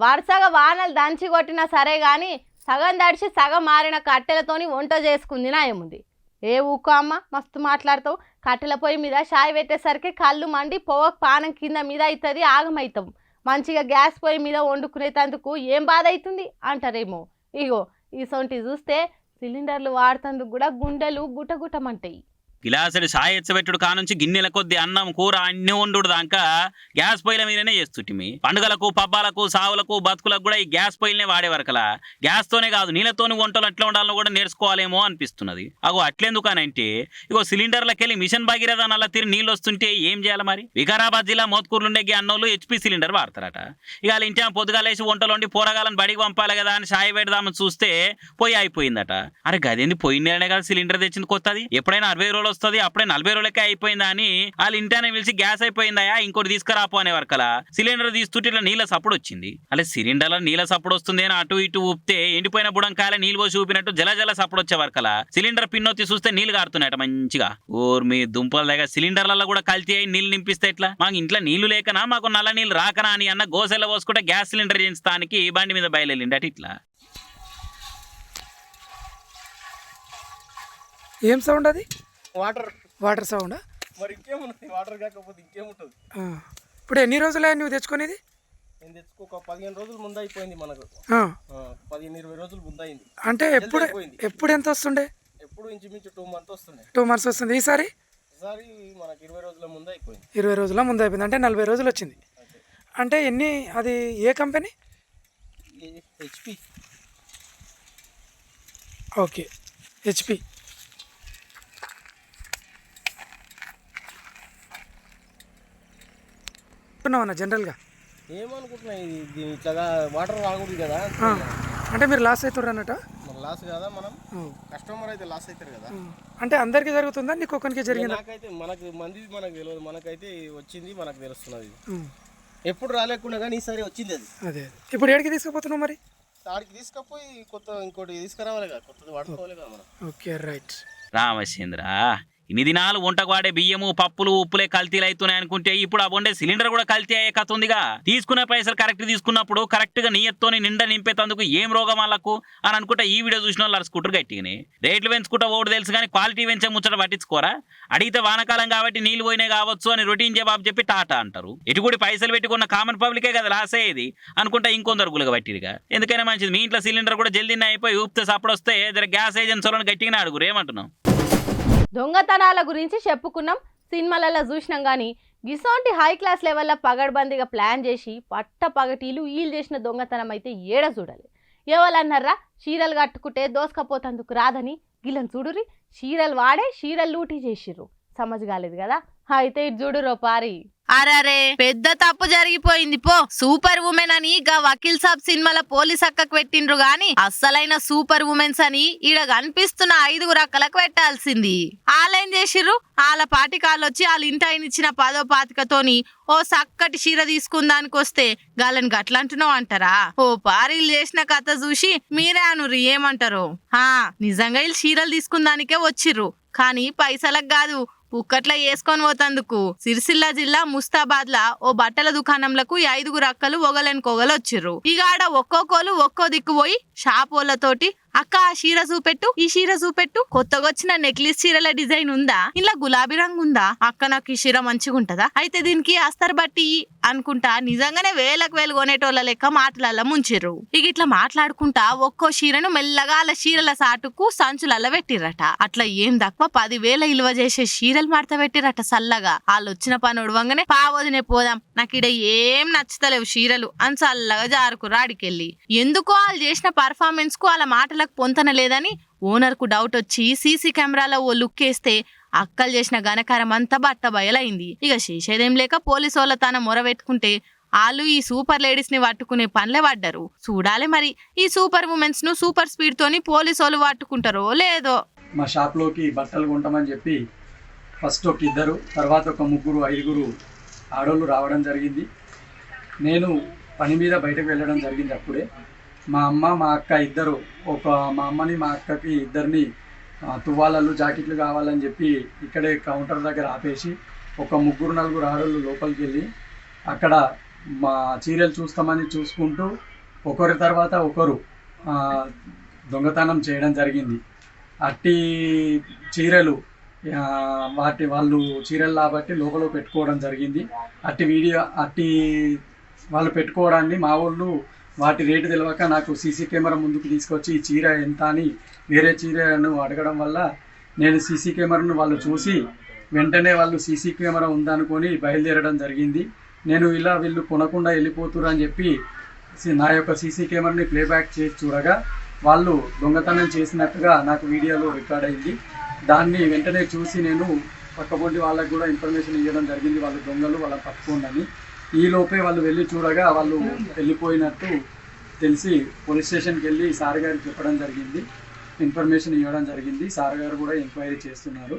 వరుసగా వానలు దంచి కొట్టినా సరే గాని సగం దడిచి సగం మారిన కట్టెలతోని వంట చేసుకుంది నాయముంది. ఏ ఊకో అమ్మ మస్తు మాట్లాడతావు. కట్టెల పొయ్యి మీద షాయి పెట్టేసరికి కళ్ళు మండి పొగ పానం కింద మీద అవుతుంది, ఆగమవుతాం. మంచిగా గ్యాస్ పొయ్యి మీద వండుకునేటందుకు ఏం బాధ అవుతుంది అంటారేమో. ఇగో ఇసొంటి చూస్తే సిలిండర్లు వాడుతందుకు కూడా గుండెలు గుటగుటమంటాయి. గిలాసులు సాయ ఎచ్చబెట్టుడు కానుంచి గిన్నెల కొద్ది అన్నం కూర అన్ని వండుడు దాకా గ్యాస్ పొయ్యిల మీదనే చేస్తుంటిమి. పండుగలకు పబ్బాలకు సావులకు బతుకులకు కూడా ఈ గ్యాస్ పొయ్యిలనే వాడేవరకలా గ్యాస్ తోనే కాదు నీళ్ళతోని వంటలు ఎట్లా ఉండాలో కూడా నేర్చుకోవాలేమో అనిపిస్తున్నది. అగో అట్లెందుకనంటే ఇగో సిలిండర్లకెళ్ళి మిషన్ భగీరథ నల్ల తీరి నీళ్ళు వస్తుంటే ఏం చేయాలి మరి? వికారాబాద్ జిల్లా మోత్కూరులుండే అన్నోళ్ళు HP సిలిండర్ వాడతారట. ఇక వాళ్ళ ఇంటి పొద్దుగాలేసి వంటలు వండి పోరగాలను బడికి పంపాలి కదా అని సాయ పెడదామని చూస్తే పొయ్యి అయిపోయిందట. అరే గదేంది పొయ్యి నేలనే కదా సిలిండర్ తెచ్చింది కొత్తది, ఎప్పుడైనా 60 రోజులు వస్తుంది, అప్పుడే 40 రోజులకే అయిపోయిందా అని వాళ్ళ ఇంటానే పిలిచి గ్యాస్ అయిపోయిందా ఇంకోటి తీసుకురాపో అనే వరకలా సిలిండర్ తీస్తుంటే ఇట్లా నీళ్ళ సప్పుడు వచ్చింది. అలా సిలిండర్లో నీళ్ళ సప్పుడు వస్తుంది అని అటు ఇటు ఊపితే ఎండిపోయిన బుడంకాయల నీళ్ళు పోసి ఊపినట్టు జల సప్పుడు వచ్చే వరకలా సిలిండర్ పిన్నొత్తి చూస్తే నీళ్లు కారుతున్నాయట మంచిగా. ఓర్ మీ దుంపల దగ్గర సిలిండర్లలో కూడా కల్తీ అయి నీళ్లు నింపిస్తే ఎట్లా? మాకు ఇంట్లో నీళ్లు లేకనా మాకు నల్ల నీళ్ళు రాకనా అని అన్న గోసెల్ల పోసుకుంటే గ్యాస్ సిలిండర్ చేయించడానికి బండి మీద బయలుదేరిండి అటు ఇట్లా. ఏం సౌండ్ అది? Water sound. మరి ఇంకేముంటుంది? వాటర్ కాకపోతే ఇంకేముంటుంది? ఇప్పుడు ఎన్ని రోజులే నువ్వు తెచ్చుకునేది? నేను తెచ్చుకో ఒక 15 రోజుల ముందు అయిపోయింది మనకు. 15-20 రోజుల ముందు అయింది. అంటే ఎప్పుడు ఎంత వస్తుండే? ఎప్పుడు ఇంచుమించు 2 months వస్తుండే. 2 months వస్తుంది. ఈసారి మనకు 20 రోజుల ముందు అయిపోయింది. 20 రోజుల ముందు అయిపోయింది అంటే 40 రోజులు వచ్చింది. అంటే అది ఏ కంపెనీ? HP. Okay, HP. అనుకున్నావన్నా జనరల్గా? ఏమనుకుంటున్నా ఇది ఇట్లాగా వాటర్ రాకూడదు కదా. అంటే మీరు లాస్ అవుతారు అన్నట్టు? మన లాస్ కదా, మనం కస్టమర్ అయితే లాస్ అవుతారు కదా. అంటే అందరికీ జరుగుతుందా నీకు ఒక్కరికి జరిగిందా? నాకైతే మనకు మనకు తెలియదు, మనకైతే వచ్చింది మనకు తెలుస్తున్నది. ఎప్పుడు రాలేకుండా కానీ ఈసారి వచ్చింది అది. అదే ఇప్పుడు ఏడికి తీసుకుపోతున్నావు మరి? ఆడికి తీసుకుపోయి ఇంకోటి తీసుకురావాలి కదా, కొత్తది వాడుకోవాలి కదా మనం. Okay right. రామచంద్ర, ఇన్ని దినాలు వంటకు వాడే బియ్యము పప్పులు ఉప్పులే కల్తీలు అవుతున్నాయి అనుకుంటే ఇప్పుడు ఆ వండే సిలిండర్ కూడా కల్తీ అయ్యే కథ ఉందిగా. తీసుకునే పైసలు కరెక్ట్ తీసుకున్నప్పుడు కరెక్ట్ గా నియత్తోని నిండా నింపేతందుకు ఏం రోగం వాళ్ళకు అని అనుకుంటే ఈ వీడియో చూసిన వాళ్ళు అరుచుకుంటారు గట్టిగానే. రేట్లు పెంచుకుంటా ఓటు తెలుసు కానీ క్వాలిటీ పెంచే ముచ్చట పట్టించుకోరా? అడిగితే వానకాలం కాబట్టి నీళ్లు పోయినాయి కావచ్చు అని రొటీన్ జవాబు చెప్పి టాటా అంటారు. ఎటుకూడి పైసలు పెట్టుకున్న కామన్ పబ్లికే కదా లాస్ అయ్యేది అనుకుంటా ఇంకొందరు గులగా పట్టిరుగా. ఎందుకైనా మంచిది మీ ఇంట్లో సిలిండర్ కూడా జల్దీ అయిపోయి ఊపితే సప్పుడు వస్తే జర గ్యాస్ ఏజెన్సీలను గట్టిగానే అడుగురు ఏమంటున్నాం. దొంగతనాల గురించి చెప్పుకున్నాం, సినిమాలలో చూసినాం. కానీ గిసోంటి హై క్లాస్ లెవెల్లో పగడ్బందీగా ప్లాన్ చేసి పగటీలు వీళ్ళు చేసిన దొంగతనం అయితే ఏడ చూడాలి. ఎవరన్నారా చీరలు కట్టుకుంటే దోసుకపోతందుకు రాదని? గిల్లని చూడురి, చీరలు వాడే చీరలు లూటీ చేసిర్రు. సమజ్ కాలేదు కదా? అయితే ఇది చూడురో పారి. అరే పెద్ద తప్పు జరిగిపోయింది పో. సూపర్ ఉమెన్ అని గా వకీల్ సాబ్ సినిమాల పోలీస్ అక్కకు పెట్టిండ్రు గాని అస్సలైన సూపర్ ఉమెన్స్ అని ఈడ కనిపిస్తున్న 5 అక్కలకు పెట్టాల్సింది. వాళ్ళేం చేసిర్రు? వాళ్ళ పాటికాళ్ళొచ్చి వాళ్ళ ఇంటాయన ఇచ్చిన 10వ పాతికతోని ఓ చక్కటి చీర తీసుకుందానికి వస్తే గాలని గట్లంటున్నావు అంటారా? ఓ పారీలు చేసిన కథ చూసి మీరే అనుర్రి ఏమంటారు. నిజంగా వీళ్ళు చీరలు తీసుకుందానికే వచ్చిర్రు కానీ పైసలకు కాదు, పుక్కట్లా వేసుకొని పోతందుకు. సిరిసిల్ల జిల్లా ముస్తాబాద్ లా ఓ బట్టల దుకాణంలకు 5 అక్కలు ఒగలెనుకొగలు వచ్చిర్రు. ఇక ఆడ ఒక్కొక్కరు ఒక్కో దిక్కు పోయి షాపోళ్లతోటి అక్క ఆ చీర చూపెట్టు, ఈ చీర చూపెట్టు, కొత్తగా వచ్చిన నెక్లెస్ చీరల డిజైన్ ఉందా, ఇలా గులాబీ రంగు ఉందా, అక్క నాకు ఈ చీర మంచిగా ఉంటదా, అయితే దీనికి అస్తర్ బట్టి అనుకుంటా నిజంగానే వేలకు వేలు కొనేటోళ్ళ లెక్క మాటలల్ల ముంచిర్రు. ఇక ఇట్లా మాట్లాడుకుంటా ఒక్కో చీరను మెల్లగా వాళ్ళ చీరల సాటుకు సంచులల్ల పెట్టిరట. అట్లా ఏం తక్కువ 10,000 ఇలువ చేసే చీరలు మడత పెట్టిరట సల్లగా. వాళ్ళు వచ్చిన పని ఉడవంగానే పావదినే పోదాం, నాకు ఇడ ఏం నచ్చుతలేవు చీరలు అని చల్లగా జారుకుర్రు ఆడికెళ్ళి. ఎందుకో వాళ్ళు చేసిన పర్ఫార్మెన్స్ కు వాళ్ళ మాటలకు పొంతన లేదని ఓనర్ కు డౌట్ వచ్చి సీసీ కెమెరాలో ఓ లుక్ వేస్తే అక్కలు చేసిన ఘనకారం అంతా బట్ట బయలైంది. ఇక చేసేదేం లేక పోలీసు వాళ్ళ తన మొరబెట్టుకుంటే వాళ్ళు ఈ సూపర్ లేడీస్ ని పట్టుకునే పనిలే పడ్డారు. చూడాలి మరి ఈ సూపర్ ఉమెన్స్ ను సూపర్ స్పీడ్ తోని పోలీసు వాళ్ళు పట్టుకుంటారో లేదో. మా షాప్ లోకి బట్టలు కొంటామని చెప్పి ఫస్ట్ ఒక 2, తర్వాత ఒక 3, 5 ఆడోళ్ళు రావడం జరిగింది. నేను పని మీద బయటకు వెళ్ళడం జరిగింది. అప్పుడే మా అమ్మ మా అక్క ఇద్దరు, మా అమ్మని మా అక్కకి ఇద్దరిని తువ్వాలలు జాకెట్లు కావాలని చెప్పి ఇక్కడే కౌంటర్ దగ్గర ఆపేసి ఒక 3, 4 ఆడోళ్ళు లోపలికి వెళ్ళి అక్కడ మా చీరలు చూస్తామని చూసుకుంటూ ఒకరి తర్వాత ఒకరు దొంగతనం చేయడం జరిగింది. అట్టి చీరలు వాళ్ళు చీరలు కాబట్టి లోపల పెట్టుకోవడం జరిగింది. అట్టి వాళ్ళు పెట్టుకోవడాన్ని మా వాళ్ళు వాటి రేటు తెలియక నాకు సీసీ కెమెరా ముందుకు తీసుకొచ్చి ఈ చీర ఎంత అని వేరే చీరను అడగడం వల్ల నేను సీసీ కెమెరాను వాళ్ళు చూసి వెంటనే వాళ్ళు సీసీ కెమెరా ఉందనుకొని బయలుదేరడం జరిగింది. నేను ఇలా వీళ్ళు కొనకుండా వెళ్ళిపోతురు అని చెప్పి నా యొక్క సీసీ కెమెరాని ప్లేబ్యాక్ చేసి చూడగా వాళ్ళు దొంగతనం చేసినట్టుగా నాకు వీడియోలో రికార్డ్ అయింది. దాన్ని వెంటనే చూసి నేను పక్కపొంటి వాళ్ళకు కూడా ఇన్ఫర్మేషన్ ఇవ్వడం జరిగింది, వాళ్ళు దొంగలు వాళ్ళని పట్టుకోండి. ఈ లోపే వాళ్ళు వెళ్ళి చూడగా వాళ్ళు వెళ్ళిపోయినట్టు తెలిసి పోలీస్ స్టేషన్కి వెళ్ళి సార్ గారికి చెప్పడం జరిగింది, ఇన్ఫర్మేషన్ ఇవ్వడం జరిగింది. సార్ గారు కూడా ఎంక్వైరీ చేస్తున్నారు.